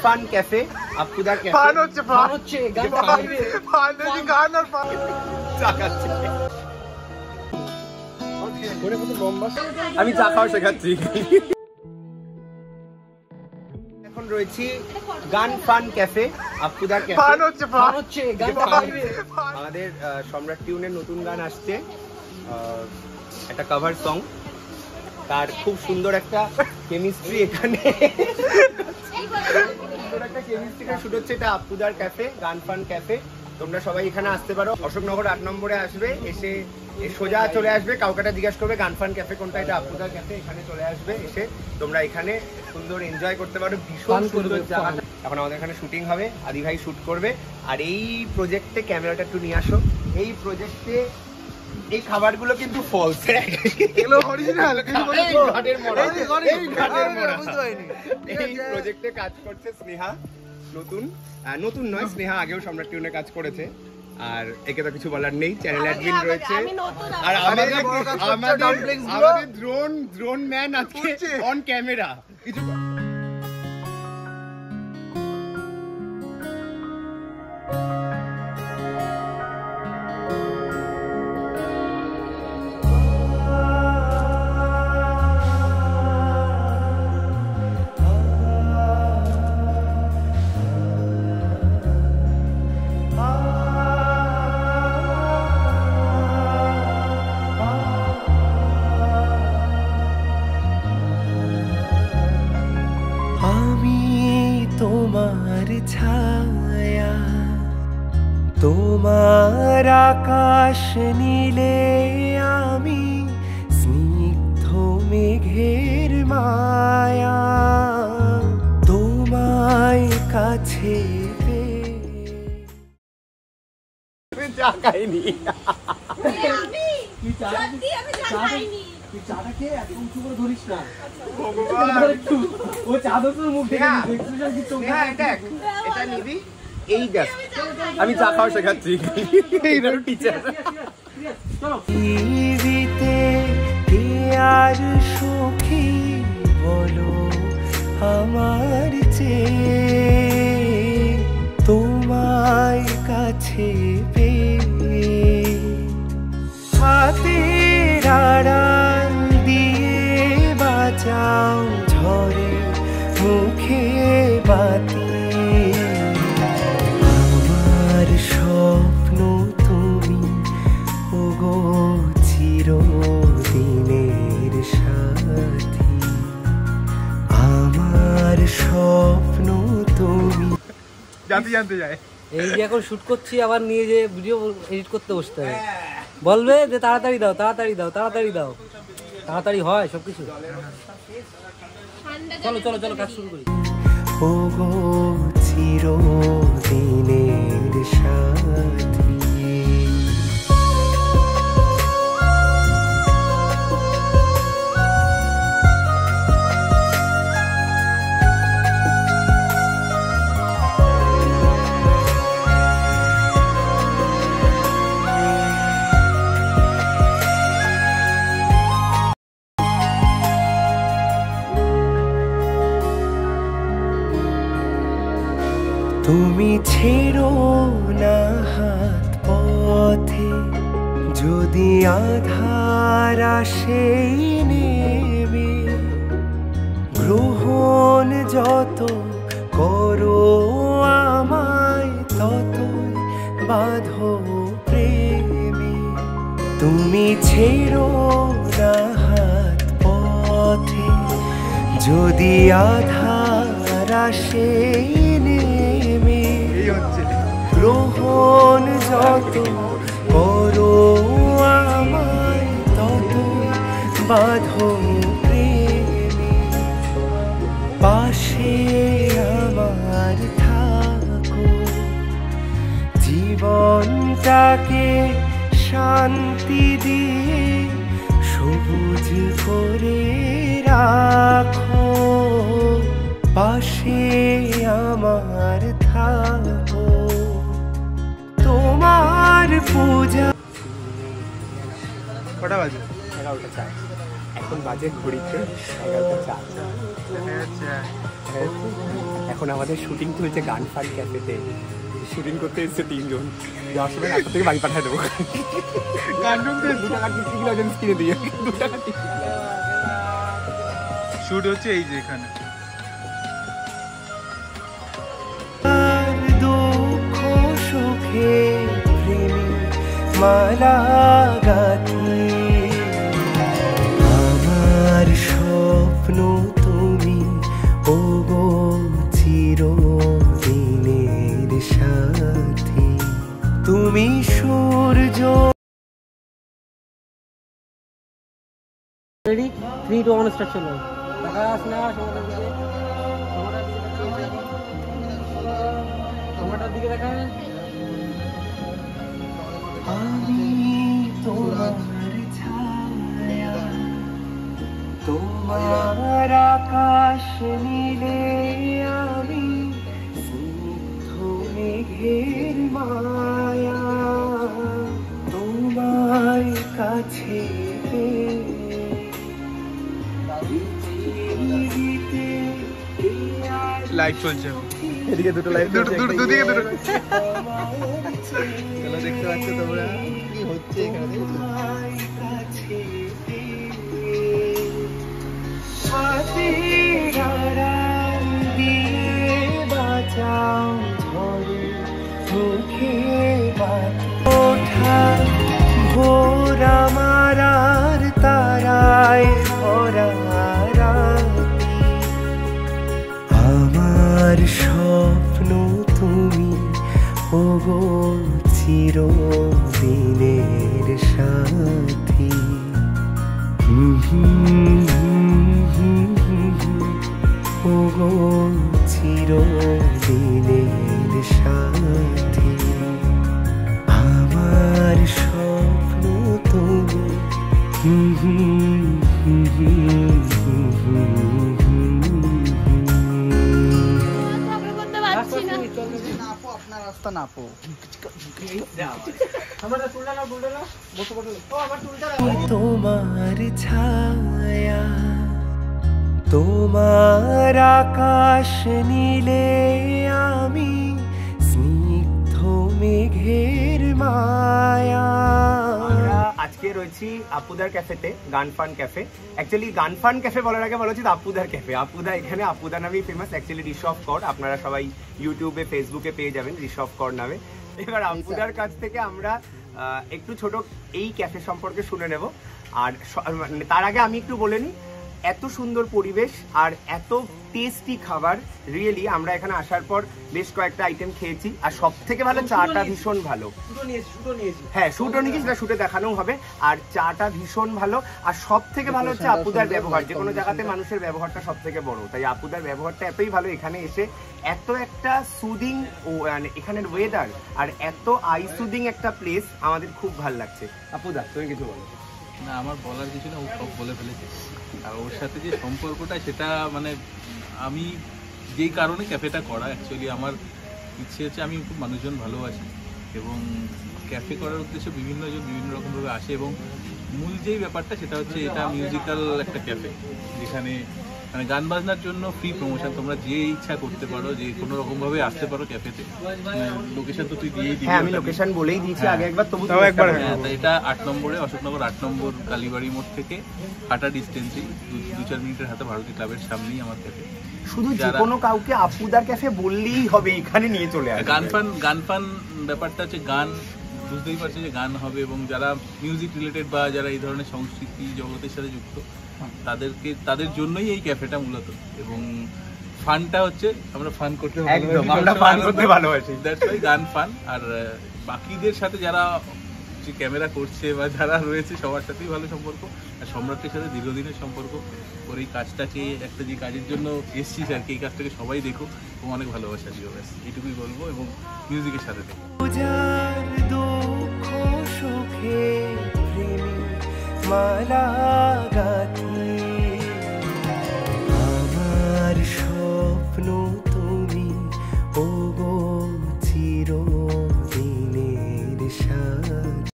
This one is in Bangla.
ফান ক্যাফে, আপুদার ক্যাফে। ফান হচ্ছে গান গাইবে, ফান নেই গান আর ফান চাকাচ্ছে। ওরে কত লম্বা। আমি চা খাওয়া শেখাচ্ছি। এখন রয়েছি গান ফান ক্যাফে, আপুদার ক্যাফে। ফান হচ্ছে গান গাইবে। আমাদের সম্রাট টিউনের নতুন গান আসছে, একটা কভার সং। তার খুব সুন্দর একটা কেমিস্ট্রি এখানে শুট হচ্ছে। এটা আপুদার ক্যাফে, গান ফান ক্যাফে। তোমরা সবাই এখানে আসতে পারো। অশোকনগর 8 নম্বরে আসবে, এসে সোজা চলে আসবে, কাউকে জিজ্ঞাসা করবে গান ফান ক্যাফে কোনটা, এটা আপুদার ক্যাফে। এখানে চলে আসবে, এসে তোমরা এখানে সুন্দর এনজয় করতে পারো। ভীষণ সুন্দর জায়গাটা। এখন আমাদের এখানে শুটিং হবে, আদি ভাই শুট করবে। আর এই প্রজেক্টে ক্যামেরাটা একটু নিয়ে আসো। এই প্রজেক্টে এই খাবারগুলো কিন্তু ফলস, এগুলো অরিজিনাল। এই প্রজেক্টে কাজ করছে স্নেহা, নতুন নয়, স্নেহা আগেও সম্রাট টিউনে কাজ করেছে। আর একে তো কিছু বলার নেই, চ্যানেল অ্যাডমিন রয়েছে। আর আমাদের ড্রোন ম্যান আজকে অন ক্যামেরা। কিছু তোমার ছায়া, তোমার আকাশ নীলে আমি স্নিগ্ধ মেঘের মায়া, তোমায় কাছে চা খাইনি। আমি চা খাওয়া শেখাচ্ছি। আর সুখী বলো আমার চেয়ে, তোমায় কাছে পেয়ে হাতের আড়াল দিয়ে বাঁচাও ঝরে মুখে বাতি, আমার স্বপ্ন তুমি ওগো চিরদিনের সাথী, আমার স্বপ্ন তুমি। জানতে যায় এই যে এখন শুট করছি, আবার নিয়ে যে ভিডিও এডিট করতে বসতে হবে, বলবে যে তাড়াতাড়ি দাও তাড়াতাড়ি দাও তাড়াতাড়ি দাও, তাড়াতাড়ি হয় সবকিছু। চলো চলো চলো কাজ শুরু করি। ওগো চিরদিনের সাথী, তুমি ছেড়ো না হাত পথে, যদি আধার আসে নেবে, গ্রহণ যত করো আমায় ততই বাঁধো প্রেমে, তুমি ছেড়ো না হাত পথে, যদি আধার আসে নেমে, গ্রহণ যত করো আমায় তত বাঁধো প্রেমে, পাশে আমার থাকো, জীবনটাকে শান্তি দিয়ে সবুজ করে রাখো, পাশে আমার থাকো, তোমার পূজা। কটা বাজে? 11টা 4। এখন বাজে ঘড়িতে 11:04। এখন আমাদের শুটিং চলছে গান ফান ক্যাফেতে। শুটিং করতে এসছে 3 জন। যাওয়ার সময় রাস্তা থেকে বাড়ি পাঠিয়ে দেবো। গান শুনতে 2 টাকা টিকিট কিলো অজেন্স কিনে দিয়ে 2 টাকা টিকিট। শুট হচ্ছে এই যে এখানে। দুঃখ সুখে প্রেমী মালা গাথি আমার স্বপ্ন তুমি ওগো চিরদিনের সাথী তুমি সূর্য। রেডি 3 2 1 স্টার্ট চলো। টাকা আসনা সময়টার দিকে দেখা। আমি তোমার ছায়া তোমার আকাশ নীলে আমি স্নিগ্ধ মেঘের মায়া তোমার কাছে লাইভ চলছে। এদিকে দুটো লাইভ দুদিকে দুটো। চলো দেখতে পাচ্ছ তোমরা কি হচ্ছে এখানে। বাঁচাও ঝড়ে মুখে ওঠা ভোর আমার আর তারায় ভরা রাতি আমার স্বপ্ন তুমি ওগো চিরদিনের সাথী ওগো চিরদিনের সাথী আমার স্বপ্ন তুমি তোমার ছায়া তোমার আকাশ নীলে আমি স্নিগ্ধ মেঘের মায়া। আজকে রয়েছি আপুদার ক্যাফেতে, গান ফান ক্যাফে। অ্যাকচুয়ালি গান ফান ক্যাফে বলার আগে বলা উচিত আপুদার ক্যাফে। আপুদা এখানে আপুদা নামেই ফেমাস। অ্যাকচুয়ালি ঋষভ কর, আপনারা সবাই ইউটিউবে ফেসবুকে পেয়ে যাবেন ঋষভ কর নামে। এবার আপুদার কাছ থেকে আমরা একটু ছোট এই ক্যাফে সম্পর্কে শুনে নেব। আর তার আগে আমি একটু বলে নিই, এত সুন্দর পরিবেশ আর এত টেস্টি খাবার, রিয়েলি আমরা এখানে আসার পর বেশ কয়েকটা আইটেম খেয়েছি। আর সব থেকে ভালো চাটা ভীষণ ভালো। হ্যাঁ, শুটও নিয়েছি, সেটা শুটে দেখানো হবে। আর চাটা ভীষণ ভালো। আর সব থেকে ভালো হচ্ছে আপুদার ব্যবহার। যে কোনো জায়গাতে মানুষের ব্যবহারটা সব থেকে বড়, তাই আপুদার ব্যবহারটা এতই ভালো। এখানে এসে এত একটা সুদিং এখানের ওয়েদার আর এত আই সুদিং একটা প্লেস, আমাদের খুব ভালো লাগছে। আপুদা তুমি কিছু বলো। না, আমার বলার কিছু না, ও সব বলে ফেলেছে। আর ওর সাথে যে সম্পর্কটা, সেটা মানে আমি যেই কারণে ক্যাফেটা করা, অ্যাকচুয়ালি আমার ইচ্ছে হচ্ছে, আমি খুব মানুষজন ভালোবাসি এবং ক্যাফে করার উদ্দেশ্যে বিভিন্ন জন বিভিন্ন রকমভাবে আসে। এবং মূল যেই ব্যাপারটা সেটা হচ্ছে এটা মিউজিক্যাল একটা ক্যাফে, যেখানে মানে গান বাজনার জন্য ফ্রি প্রমোশন। তোমরা যে ইচ্ছা করতে পারো, যে কোনো রকম ভাবে আসতে পারো ক্যাফেতে। লোকেশন তো তুই দিয়েই দিবি। হ্যাঁ, আমি লোকেশন বলেই দিয়েছি আগে একবার, তবু একবার। এটা 8 নম্বরে, অশোকনগর 8 নম্বর কালীবাড়ি মোড় থেকে হাঁটা ডিস্টেন্সে 2-4 মিনিটের হাতে ভারতী ক্লাবের সামনেই আমার ক্যাফে। শুধু যে কোনো কাউকে আপুদার ক্যাফে বললেই হবে, এখানে নিয়ে চলে আসবে। গান ফান ব্যাপারটা হচ্ছে, গান বুঝতেই পারছে যে গান হবে, এবং যারা মিউজিক রিলেটেড বা যারা এই ধরনের সংস্কৃতি জগতের সাথে যুক্ত, তাদের জন্যই এই ক্যাফেটা মূলত। এবং ফানটা হচ্ছে আমরা ফান করতে ভালোবাসি, দ্যাটস ওয়াই গান ফান। আর বাকিদের সাথে যারা ক্যামেরা করছে বা যারা রয়েছে, সবার সাথেই ভালো সম্পর্ক। আর সম্রাটের সাথে দীর্ঘদিনের সম্পর্ক। ওর এই কাজটাকে, একটা যে কাজের জন্য এসছিস আর কি, এই কাজটাকে সবাই দেখো এবং অনেক ভালোবাসা দিও, ব্যাস এইটুকুই বলবো। এবং মিউজিকের সাথে দেখো। দুঃখ সুখে প্রেমী মালা গাথি